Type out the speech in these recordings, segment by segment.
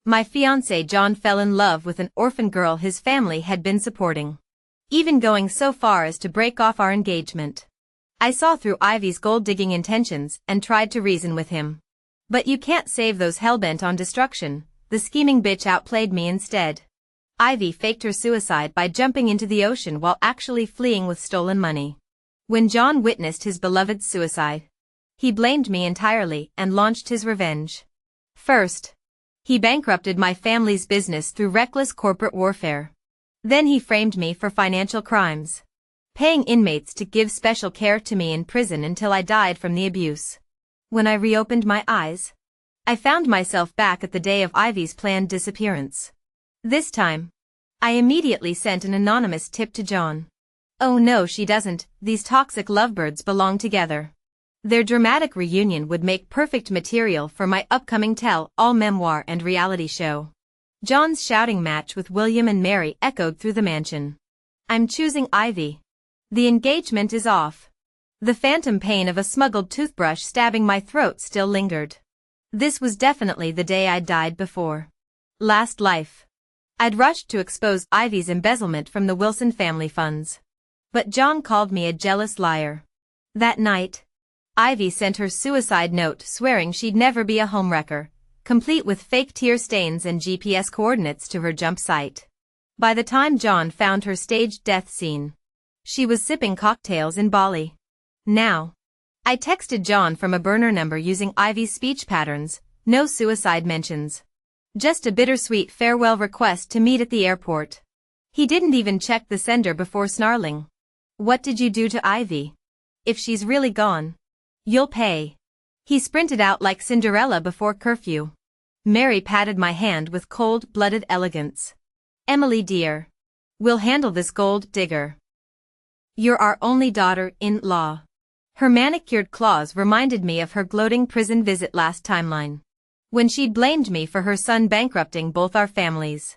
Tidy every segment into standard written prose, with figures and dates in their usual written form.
My fiancé John fell in love with an orphan girl his family had been supporting, even going so far as to break off our engagement. I saw through Ivy's gold-digging intentions and tried to reason with him. But you can't save those hellbent on destruction. The scheming bitch outplayed me instead. Ivy faked her suicide by jumping into the ocean while actually fleeing with stolen money. When John witnessed his beloved's suicide, he blamed me entirely and launched his revenge. First, he bankrupted my family's business through reckless corporate warfare. Then he framed me for financial crimes, paying inmates to give special care to me in prison until I died from the abuse. When I reopened my eyes, I found myself back at the day of Ivy's planned disappearance. This time, I immediately sent an anonymous tip to John. Oh no, she doesn't, these toxic lovebirds belong together. Their dramatic reunion would make perfect material for my upcoming tell-all memoir and reality show. John's shouting match with William and Mary echoed through the mansion. I'm choosing Ivy. The engagement is off. The phantom pain of a smuggled toothbrush stabbing my throat still lingered. This was definitely the day I'd died before. Last life. I'd rushed to expose Ivy's embezzlement from the Wilson family funds. But John called me a jealous liar. That night, Ivy sent her suicide note swearing she'd never be a homewrecker, complete with fake tear stains and GPS coordinates to her jump site. By the time John found her staged death scene, she was sipping cocktails in Bali. Now, I texted John from a burner number using Ivy's speech patterns, no suicide mentions. Just a bittersweet farewell request to meet at the airport. He didn't even check the sender before snarling. What did you do to Ivy? If she's really gone, you'll pay. He sprinted out like Cinderella before curfew. Mary patted my hand with cold-blooded elegance. Emily dear, we'll handle this gold digger. You're our only daughter-in-law. Her manicured claws reminded me of her gloating prison visit last timeline, when she'd blamed me for her son bankrupting both our families.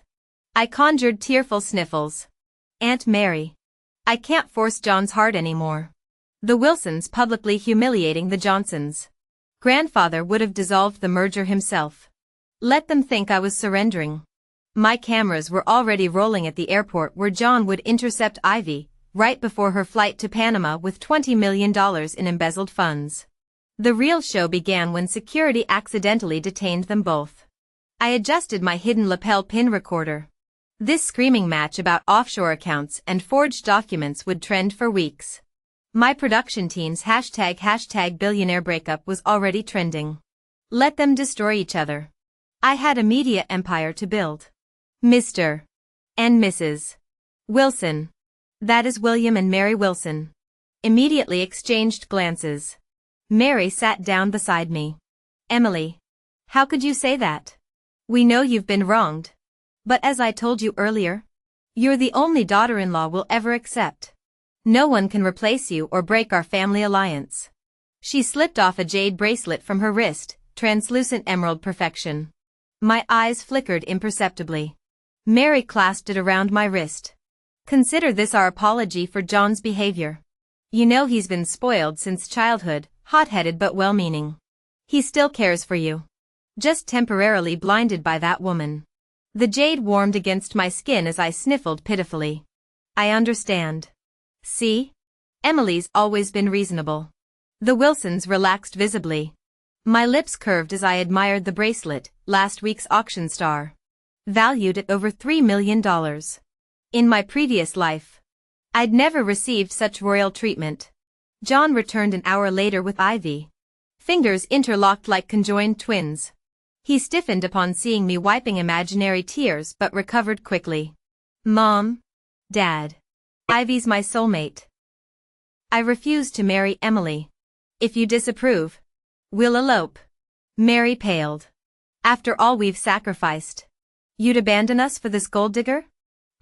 I conjured tearful sniffles. Aunt Mary. I can't force John's heart anymore. The Wilsons publicly humiliating the Johnsons. Grandfather would have dissolved the merger himself. Let them think I was surrendering. My cameras were already rolling at the airport where John would intercept Ivy, right before her flight to Panama with $20 million in embezzled funds. The real show began when security accidentally detained them both. I adjusted my hidden lapel pin recorder. This screaming match about offshore accounts and forged documents would trend for weeks. My production team's hashtag billionaire breakup was already trending. Let them destroy each other. I had a media empire to build. Mr. and Mrs. Wilson. That is William and Mary Wilson. Immediately exchanged glances. Mary sat down beside me. Emily. How could you say that? We know you've been wronged. But as I told you earlier, you're the only daughter-in-law we'll ever accept. No one can replace you or break our family alliance. She slipped off a jade bracelet from her wrist, translucent emerald perfection. My eyes flickered imperceptibly. Mary clasped it around my wrist. Consider this our apology for John's behavior. You know he's been spoiled since childhood, hot-headed but well-meaning. He still cares for you. Just temporarily blinded by that woman. The jade warmed against my skin as I sniffled pitifully. I understand. See? Emily's always been reasonable. The Wilsons relaxed visibly. My lips curved as I admired the bracelet, last week's auction star. Valued at over $3 million. In my previous life, I'd never received such royal treatment. John returned an hour later with Ivy. Fingers interlocked like conjoined twins. He stiffened upon seeing me wiping imaginary tears but recovered quickly. Mom. Dad. Ivy's my soulmate. I refuse to marry Emily. If you disapprove, we'll elope. Mary paled. After all we've sacrificed, you'd abandon us for this gold digger?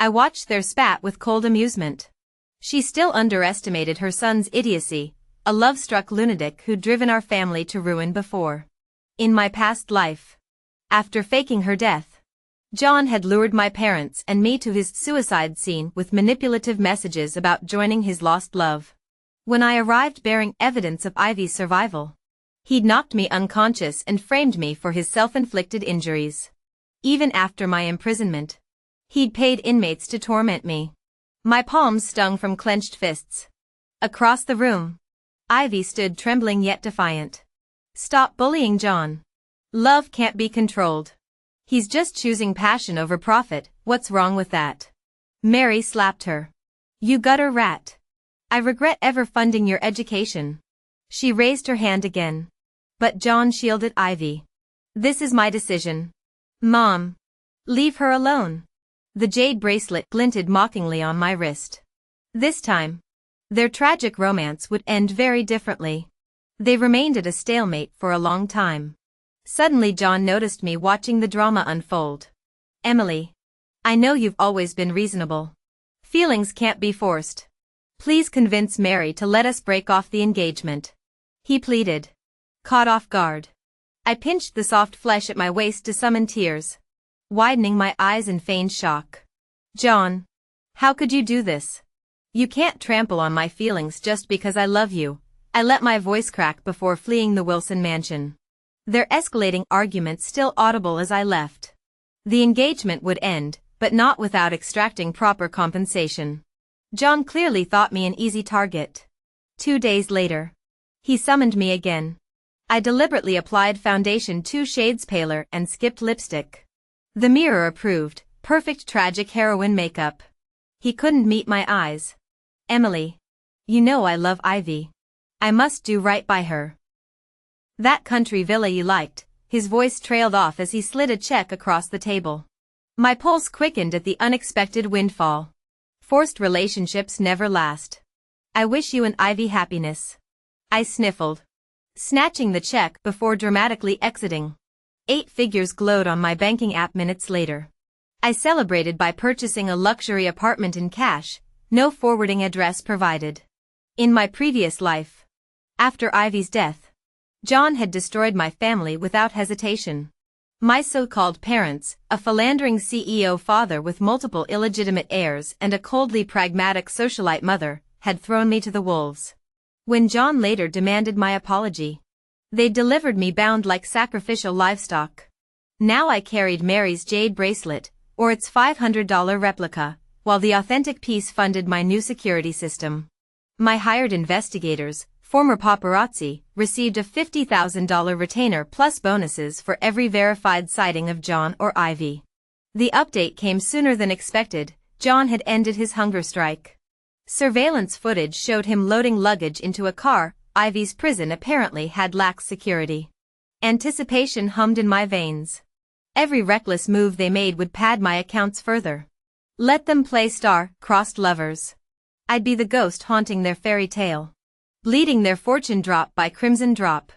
I watched their spat with cold amusement. She still underestimated her son's idiocy, a love-struck lunatic who'd driven our family to ruin before. In my past life, after faking her death, John had lured my parents and me to his suicide scene with manipulative messages about joining his lost love. When I arrived bearing evidence of Ivy's survival, he'd knocked me unconscious and framed me for his self-inflicted injuries. even after my imprisonment. He'd paid inmates to torment me. My palms stung from clenched fists. Across the room, Ivy stood trembling yet defiant. Stop bullying John. Love can't be controlled. He's just choosing passion over profit, what's wrong with that? Mary slapped her. You gutter rat. I regret ever funding your education. She raised her hand again. But John shielded Ivy. This is my decision. Mom. Leave her alone. The jade bracelet glinted mockingly on my wrist. This time, their tragic romance would end very differently. They remained at a stalemate for a long time. Suddenly John noticed me watching the drama unfold. Emily. I know you've always been reasonable. Feelings can't be forced. Please convince Mary to let us break off the engagement. He pleaded. Caught off guard, I pinched the soft flesh at my waist to summon tears, widening my eyes in feigned shock. John. How could you do this? You can't trample on my feelings just because I love you. I let my voice crack before fleeing the Wilson mansion. Their escalating arguments still audible as I left. The engagement would end, but not without extracting proper compensation. John clearly thought me an easy target. 2 days later, he summoned me again. I deliberately applied foundation 2 shades paler and skipped lipstick. The mirror approved, perfect tragic heroine makeup. He couldn't meet my eyes. Emily. You know I love Ivy. I must do right by her. That country villa you liked, his voice trailed off as he slid a check across the table. My pulse quickened at the unexpected windfall. Forced relationships never last. I wish you and Ivy happiness. I sniffled, snatching the check before dramatically exiting. 8 figures glowed on my banking app minutes later. I celebrated by purchasing a luxury apartment in cash, no forwarding address provided. In my previous life, after Ivy's death, John had destroyed my family without hesitation. My so-called parents, a philandering CEO father with multiple illegitimate heirs and a coldly pragmatic socialite mother, had thrown me to the wolves. When John later demanded my apology, they delivered me bound like sacrificial livestock. Now I carried Mary's jade bracelet, or its $500 replica, while the authentic piece funded my new security system. My hired investigators, former paparazzi, received a $50,000 retainer plus bonuses for every verified sighting of John or Ivy. The update came sooner than expected. John had ended his hunger strike. Surveillance footage showed him loading luggage into a car. Ivy's prison apparently had lax security. Anticipation hummed in my veins. Every reckless move they made would pad my accounts further. Let them play star-crossed lovers. I'd be the ghost haunting their fairy tale, bleeding their fortune drop by crimson drop.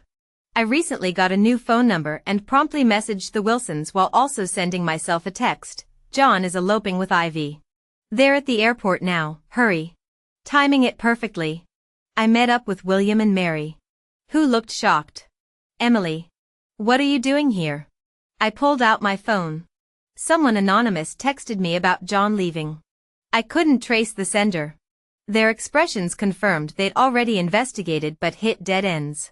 I recently got a new phone number and promptly messaged the Wilsons while also sending myself a text. John is eloping with Ivy. They're at the airport now, hurry. Timing it perfectly. I met up with William and Mary, who looked shocked. Emily. What are you doing here? I pulled out my phone. Someone anonymous texted me about John leaving. I couldn't trace the sender. Their expressions confirmed they'd already investigated but hit dead ends.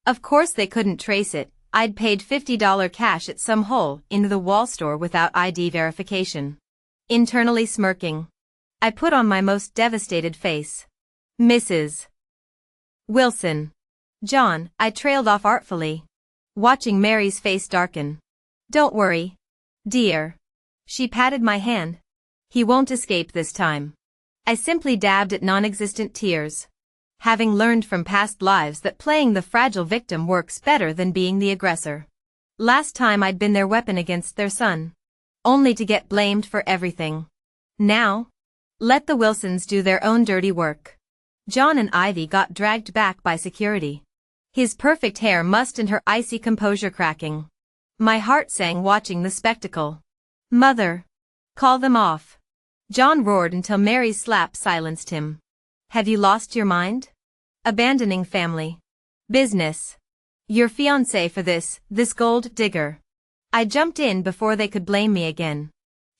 Of course they couldn't trace it. I'd paid $50 cash at some hole in the wall store without ID verification. Internally smirking, I put on my most devastated face. Mrs. Wilson. John, I trailed off artfully, watching Mary's face darken. Don't worry, dear. She patted my hand. He won't escape this time. I simply dabbed at non-existent tears, having learned from past lives that playing the fragile victim works better than being the aggressor. Last time I'd been their weapon against their son, only to get blamed for everything. Now, let the Wilsons do their own dirty work. John and Ivy got dragged back by security, his perfect hair mussed and her icy composure cracking. My heart sang watching the spectacle. Mother, call them off. John roared until Mary's slap silenced him. Have you lost your mind? Abandoning family. Business. Your fiancé for this gold digger. I jumped in before they could blame me again,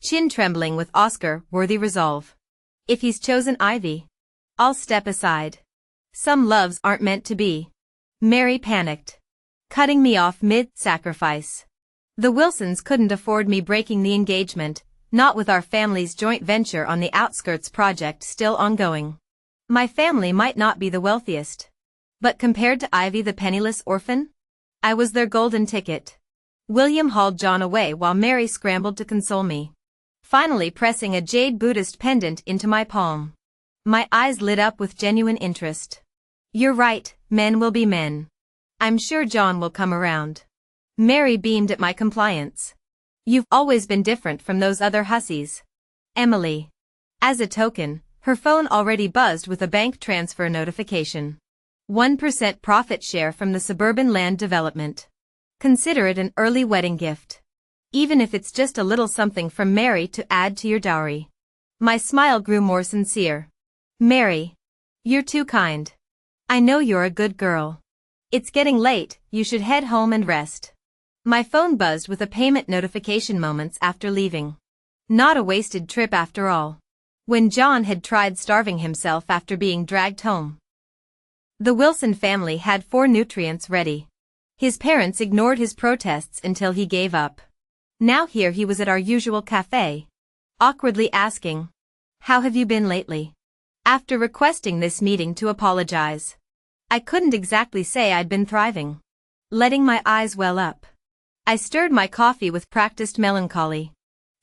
chin trembling with Oscar-worthy resolve. If he's chosen Ivy, I'll step aside. Some loves aren't meant to be. Mary panicked, cutting me off mid-sacrifice. The Wilsons couldn't afford me breaking the engagement, not with our family's joint venture on the outskirts project still ongoing. My family might not be the wealthiest, but compared to Ivy the penniless orphan, I was their golden ticket. William hauled John away while Mary scrambled to console me, finally pressing a jade Buddhist pendant into my palm. My eyes lit up with genuine interest. You're right, men will be men. I'm sure John will come around. Mary beamed at my compliance. You've always been different from those other hussies. Emily. As a token, her phone already buzzed with a bank transfer notification. 1% profit share from the suburban land development. Consider it an early wedding gift. Even if it's just a little something from Mary to add to your dowry. My smile grew more sincere. Mary. You're too kind. I know you're a good girl. It's getting late, you should head home and rest. My phone buzzed with a payment notification moments after leaving. Not a wasted trip after all. When John had tried starving himself after being dragged home. The Wilson family had 4 nutrients ready. His parents ignored his protests until he gave up. Now here he was at our usual cafe, awkwardly asking, "How have you been lately?" After requesting this meeting to apologize. I couldn't exactly say I'd been thriving. Letting my eyes well up. I stirred my coffee with practiced melancholy.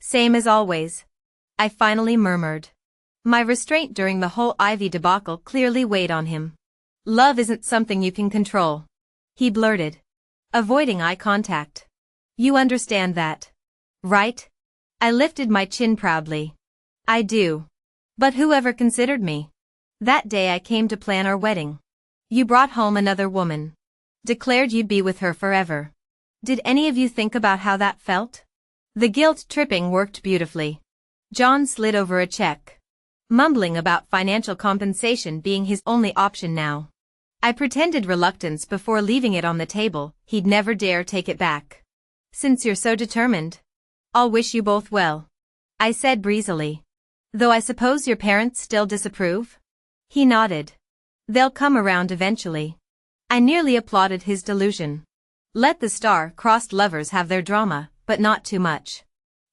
Same as always. I finally murmured. My restraint during the whole Ivy debacle clearly weighed on him. Love isn't something you can control. He blurted, avoiding eye contact. You understand that, right? I lifted my chin proudly. I do. But whoever considered me? That day I came to plan our wedding. You brought home another woman. Declared you'd be with her forever. Did any of you think about how that felt? The guilt tripping worked beautifully. John slid over a check, mumbling about financial compensation being his only option now. I pretended reluctance before leaving it on the table. He'd never dare take it back. Since you're so determined, I'll wish you both well, I said breezily. Though I suppose your parents still disapprove? He nodded. They'll come around eventually. I nearly applauded his delusion. Let the star-crossed lovers have their drama, but not too much.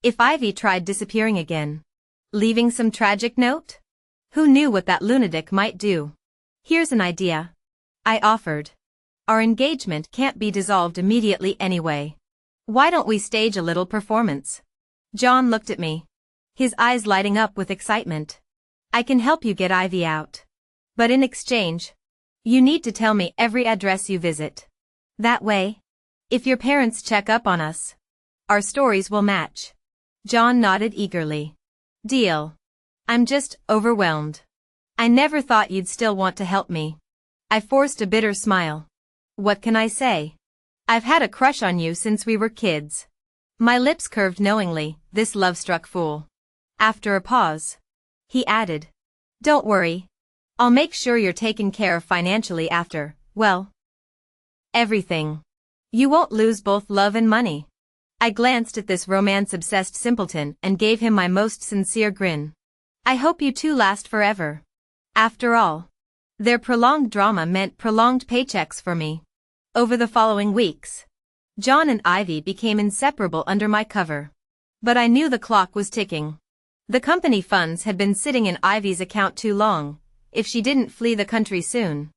If Ivy tried disappearing again, leaving some tragic note? Who knew what that lunatic might do? Here's an idea, I offered. Our engagement can't be dissolved immediately anyway. Why don't we stage a little performance? John looked at me, his eyes lighting up with excitement. I can help you get Ivy out. But in exchange, you need to tell me every address you visit. That way, if your parents check up on us, our stories will match. John nodded eagerly. Deal. I'm just overwhelmed. I never thought you'd still want to help me. I forced a bitter smile. What can I say? I've had a crush on you since we were kids. My lips curved knowingly, this love-struck fool. After a pause, he added, don't worry. I'll make sure you're taken care of financially after, well, everything. You won't lose both love and money. I glanced at this romance-obsessed simpleton and gave him my most sincere grin. I hope you two last forever. After all, their prolonged drama meant prolonged paychecks for me. Over the following weeks, John and Ivy became inseparable under my cover. But I knew the clock was ticking. The company funds had been sitting in Ivy's account too long. If she didn't flee the country soon,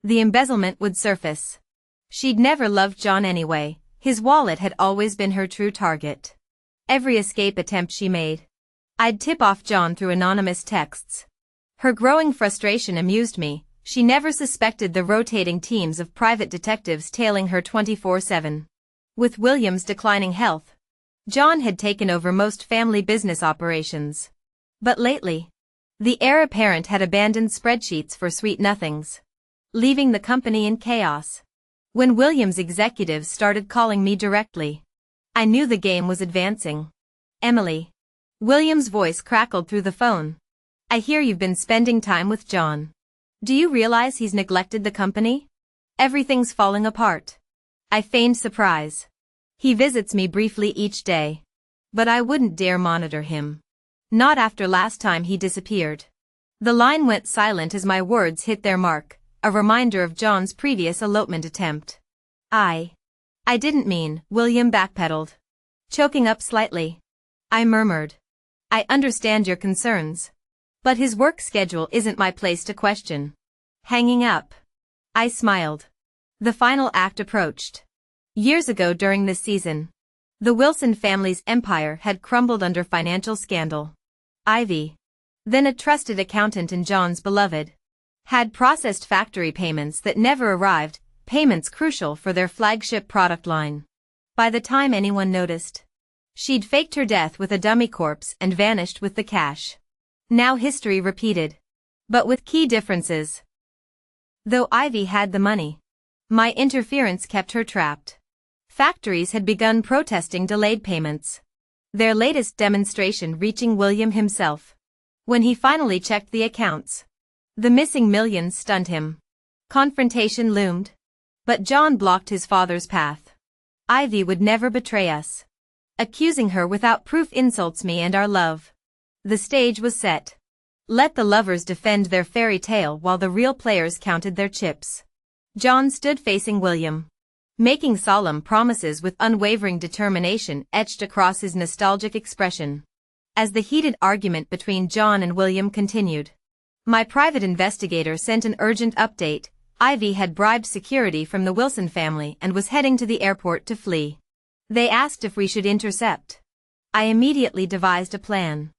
the embezzlement would surface. She'd never loved John anyway. His wallet had always been her true target. Every escape attempt she made, I'd tip off John through anonymous texts. Her growing frustration amused me. She never suspected the rotating teams of private detectives tailing her 24/7. With William's declining health, John had taken over most family business operations. But lately, the heir apparent had abandoned spreadsheets for sweet nothings, leaving the company in chaos. When William's executives started calling me directly, I knew the game was advancing. Emily. William's voice crackled through the phone. I hear you've been spending time with John. Do you realize he's neglected the company? Everything's falling apart. I feigned surprise. He visits me briefly each day. But I wouldn't dare monitor him. Not after last time he disappeared. The line went silent as my words hit their mark, a reminder of John's previous elopement attempt. I didn't mean, William backpedaled. Choking up slightly, I murmured. I understand your concerns. But his work schedule isn't my place to question. Hanging up. I smiled. The final act approached. Years ago during this season, the Wilson family's empire had crumbled under financial scandal. Ivy, then a trusted accountant in John's beloved, had processed factory payments that never arrived, payments crucial for their flagship product line. By the time anyone noticed, she'd faked her death with a dummy corpse and vanished with the cash. Now history repeated. But with key differences. Though Ivy had the money, my interference kept her trapped. Factories had begun protesting delayed payments. Their latest demonstration reaching William himself. When he finally checked the accounts, the missing millions stunned him. Confrontation loomed. But John blocked his father's path. Ivy would never betray us. Accusing her without proof insults me and our love. The stage was set. Let the lovers defend their fairy tale while the real players counted their chips. John stood facing William, making solemn promises with unwavering determination etched across his nostalgic expression. As the heated argument between John and William continued, my private investigator sent an urgent update. Ivy had bribed security from the Wilson family and was heading to the airport to flee. They asked if we should intercept. I immediately devised a plan,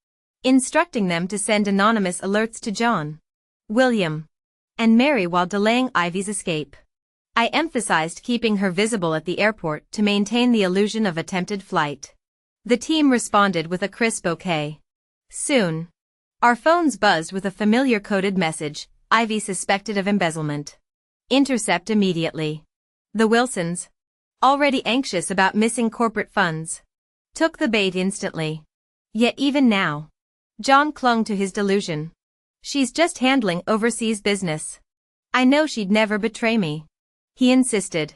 instructing them to send anonymous alerts to John, William, and Mary while delaying Ivy's escape. I emphasized keeping her visible at the airport to maintain the illusion of attempted flight. The team responded with a crisp okay. Soon, our phones buzzed with a familiar coded message, Ivy suspected of embezzlement. Intercept immediately. The Wilsons, already anxious about missing corporate funds, took the bait instantly. Yet even now, John clung to his delusion. She's just handling overseas business. I know she'd never betray me. He insisted.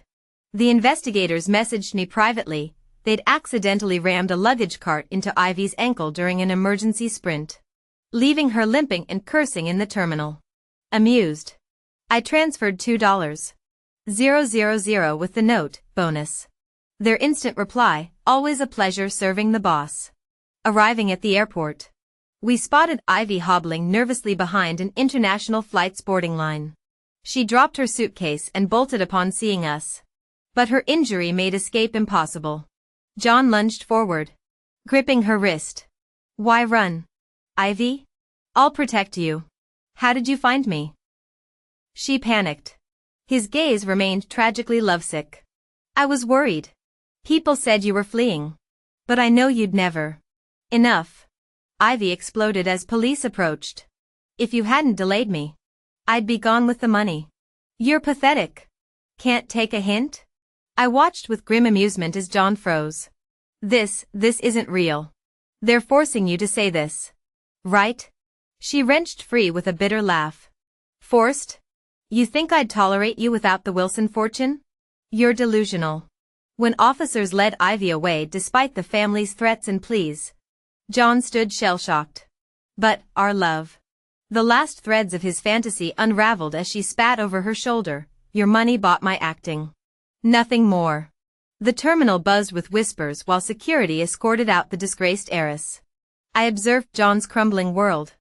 The investigators messaged me privately. They'd accidentally rammed a luggage cart into Ivy's ankle during an emergency sprint, leaving her limping and cursing in the terminal. Amused, I transferred $2,000 with the note, bonus. Their instant reply, always a pleasure serving the boss. Arriving at the airport, we spotted Ivy hobbling nervously behind an international flight's boarding line. She dropped her suitcase and bolted upon seeing us. But her injury made escape impossible. John lunged forward, gripping her wrist. Why run, Ivy? I'll protect you. How did you find me? She panicked. His gaze remained tragically lovesick. I was worried. People said you were fleeing. But I know you'd never. Enough. Ivy exploded as police approached. If you hadn't delayed me, I'd be gone with the money. You're pathetic. Can't take a hint? I watched with grim amusement as John froze. This isn't real. They're forcing you to say this. Right? She wrenched free with a bitter laugh. Forced? You think I'd tolerate you without the Wilson fortune? You're delusional. When officers led Ivy away despite the family's threats and pleas, John stood shell-shocked. But, our love. The last threads of his fantasy unraveled as she spat over her shoulder. Your money bought my acting. Nothing more. The terminal buzzed with whispers while security escorted out the disgraced heiress. I observed John's crumbling world,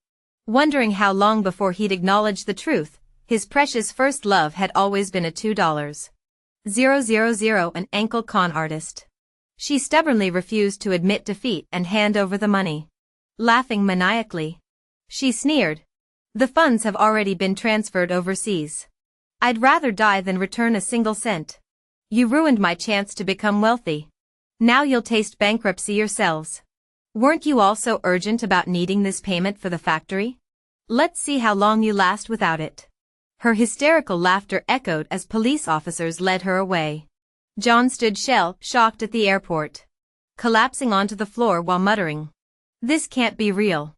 wondering how long before he'd acknowledge the truth. His precious first love had always been a $2,000 an ankle con artist. She stubbornly refused to admit defeat and hand over the money. Laughing maniacally, she sneered. The funds have already been transferred overseas. I'd rather die than return a single cent. You ruined my chance to become wealthy. Now you'll taste bankruptcy yourselves. Weren't you all so urgent about needing this payment for the factory? Let's see how long you last without it. Her hysterical laughter echoed as police officers led her away. John stood shell-shocked at the airport, collapsing onto the floor while muttering. This can't be real.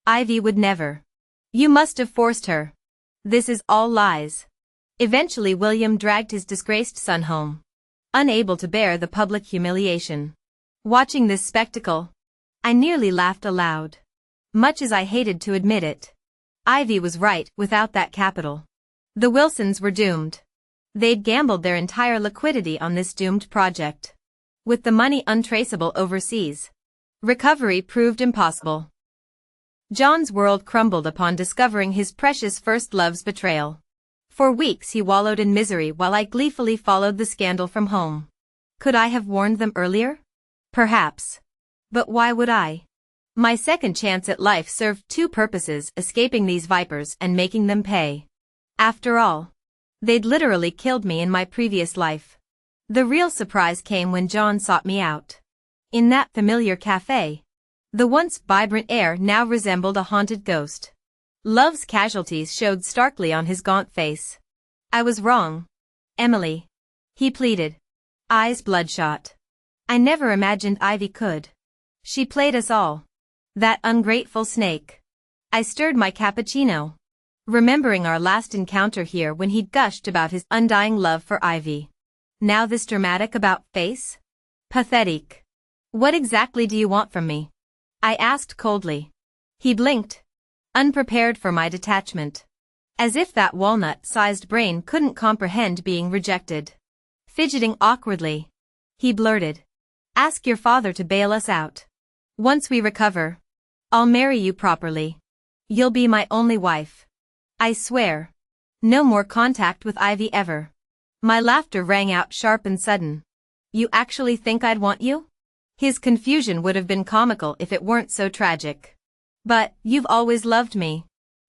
Ivy would never. You must have forced her. This is all lies. Eventually William dragged his disgraced son home, unable to bear the public humiliation. Watching this spectacle, I nearly laughed aloud. Much as I hated to admit it, Ivy was right. Without that capital, the Wilsons were doomed. They'd gambled their entire liquidity on this doomed project. with the money untraceable overseas. Recovery proved impossible. John's world crumbled upon discovering his precious first love's betrayal. For weeks he wallowed in misery while I gleefully followed the scandal from home. Could I have warned them earlier? Perhaps. But why would I? My second chance at life served two purposes: escaping these vipers and making them pay. After all, they'd literally killed me in my previous life. The real surprise came when John sought me out. In that familiar cafe. The once vibrant air now resembled a haunted ghost. Love's casualties showed starkly on his gaunt face. I was wrong, Emily, he pleaded, eyes bloodshot. I never imagined Ivy could. She played us all. That ungrateful snake. I stirred my cappuccino, remembering our last encounter here when he'd gushed about his undying love for Ivy. Now this dramatic about face? Pathetic. What exactly do you want from me? I asked coldly. He blinked, unprepared for my detachment. As if that walnut-sized brain couldn't comprehend being rejected. Fidgeting awkwardly, he blurted. Ask your father to bail us out. Once we recover, I'll marry you properly. You'll be my only wife. I swear. No more contact with Ivy ever. My laughter rang out sharp and sudden. You actually think I'd want you? His confusion would have been comical if it weren't so tragic. But, you've always loved me.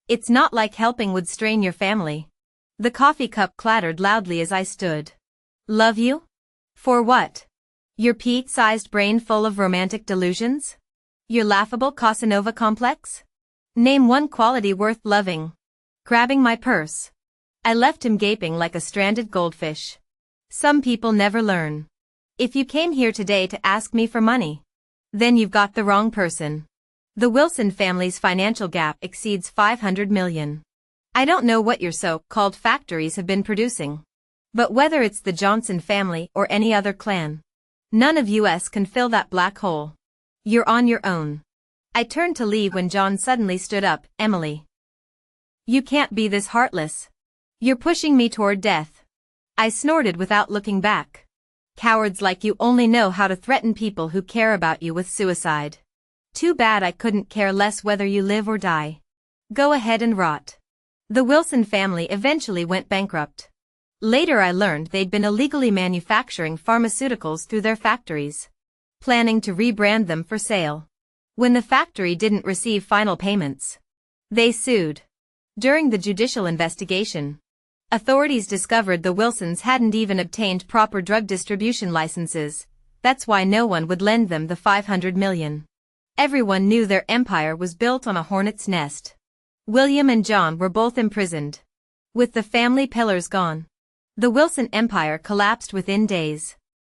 It's not like helping would strain your family. The coffee cup clattered loudly as I stood. Love you? For what? Your pea-sized brain full of romantic delusions? Your laughable Casanova complex? Name one quality worth loving. Grabbing my purse, I left him gaping like a stranded goldfish. Some people never learn. If you came here today to ask me for money, then you've got the wrong person. The Wilson family's financial gap exceeds $500 million. I don't know what your so-called factories have been producing. But whether it's the Johnson family or any other clan, none of us can fill that black hole. You're on your own. I turned to leave when John suddenly stood up. Emily, you can't be this heartless. You're pushing me toward death. I snorted without looking back. Cowards like you only know how to threaten people who care about you with suicide. Too bad I couldn't care less whether you live or die. Go ahead and rot. The Wilson family eventually went bankrupt. Later I learned they'd been illegally manufacturing pharmaceuticals through their factories, planning to rebrand them for sale. When the factory didn't receive final payments, they sued. During the judicial investigation, authorities discovered the Wilsons hadn't even obtained proper drug distribution licenses. That's why no one would lend them the $500 million. Everyone knew their empire was built on a hornet's nest. William and John were both imprisoned. With the family pillars gone, the Wilson empire collapsed within days.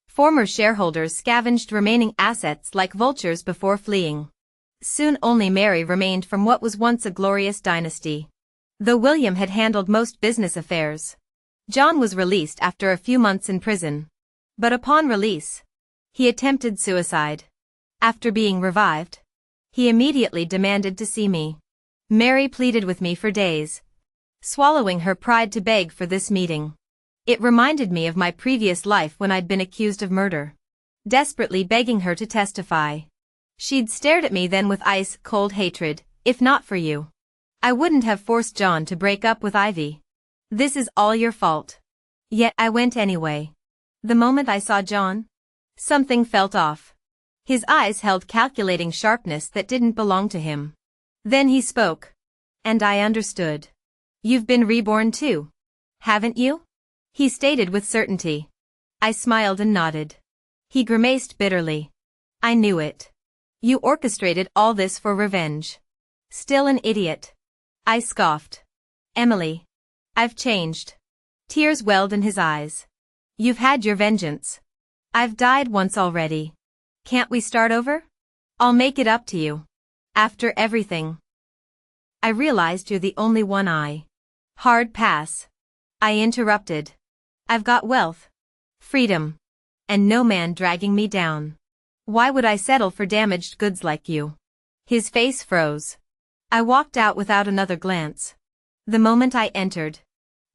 Former shareholders scavenged remaining assets like vultures before fleeing. Soon only Mary remained from what was once a glorious dynasty. Though William had handled most business affairs, John was released after a few months in prison. But upon release, he attempted suicide. After being revived, he immediately demanded to see me. Mary pleaded with me for days, swallowing her pride to beg for this meeting. It reminded me of my previous life when I'd been accused of murder. Desperately begging her to testify. She'd stared at me then with ice-cold hatred. If not for you, I wouldn't have forced John to break up with Ivy. This is all your fault. Yet I went anyway. The moment I saw John, something felt off. His eyes held calculating sharpness that didn't belong to him. Then he spoke. And I understood. You've been reborn too, haven't you? He stated with certainty. I smiled and nodded. He grimaced bitterly. I knew it. You orchestrated all this for revenge. Still an idiot. I scoffed. Emily, I've changed. Tears welled in his eyes. You've had your vengeance. I've died once already. Can't we start over? I'll make it up to you. After everything. I realized you're the only one Hard pass. I interrupted. I've got wealth, freedom, and no man dragging me down. Why would I settle for damaged goods like you? His face froze. I walked out without another glance. The moment I entered,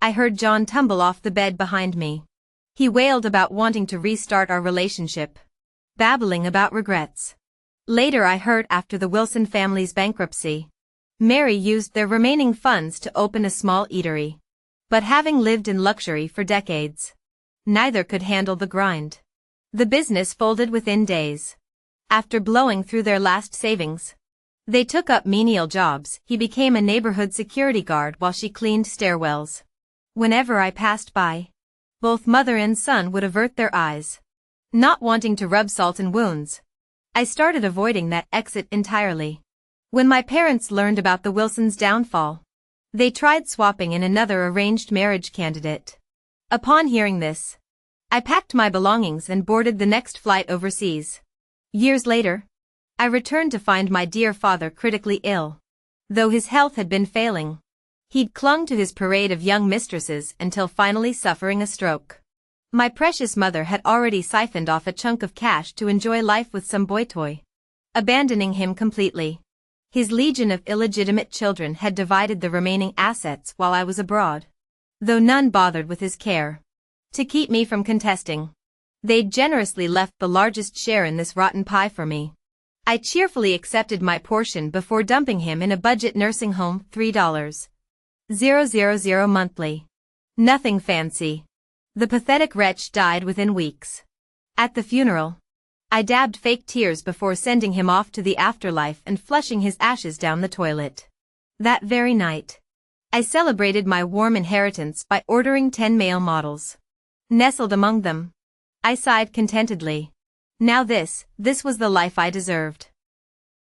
I heard John tumble off the bed behind me. He wailed about wanting to restart our relationship. babbling about regrets. Later I heard after the Wilson family's bankruptcy, Mary used their remaining funds to open a small eatery. But having lived in luxury for decades, neither could handle the grind. The business folded within days. After blowing through their last savings, they took up menial jobs. He became a neighborhood security guard while she cleaned stairwells. Whenever I passed by, both mother and son would avert their eyes, not wanting to rub salt in wounds. I started avoiding that exit entirely. When my parents learned about the Wilsons' downfall, they tried swapping in another arranged marriage candidate. Upon hearing this, I packed my belongings and boarded the next flight overseas. Years later, I returned to find my dear father critically ill. Though his health had been failing, he'd clung to his parade of young mistresses until finally suffering a stroke. My precious mother had already siphoned off a chunk of cash to enjoy life with some boy toy, abandoning him completely. His legion of illegitimate children had divided the remaining assets while I was abroad, though none bothered with his care. To keep me from contesting, they'd generously left the largest share in this rotten pie for me. I cheerfully accepted my portion before dumping him in a budget nursing home. $3,000 monthly. Nothing fancy. The pathetic wretch died within weeks. At the funeral, I dabbed fake tears before sending him off to the afterlife and flushing his ashes down the toilet. That very night, I celebrated my warm inheritance by ordering 10 male models. Nestled among them, I sighed contentedly. Now this was the life I deserved.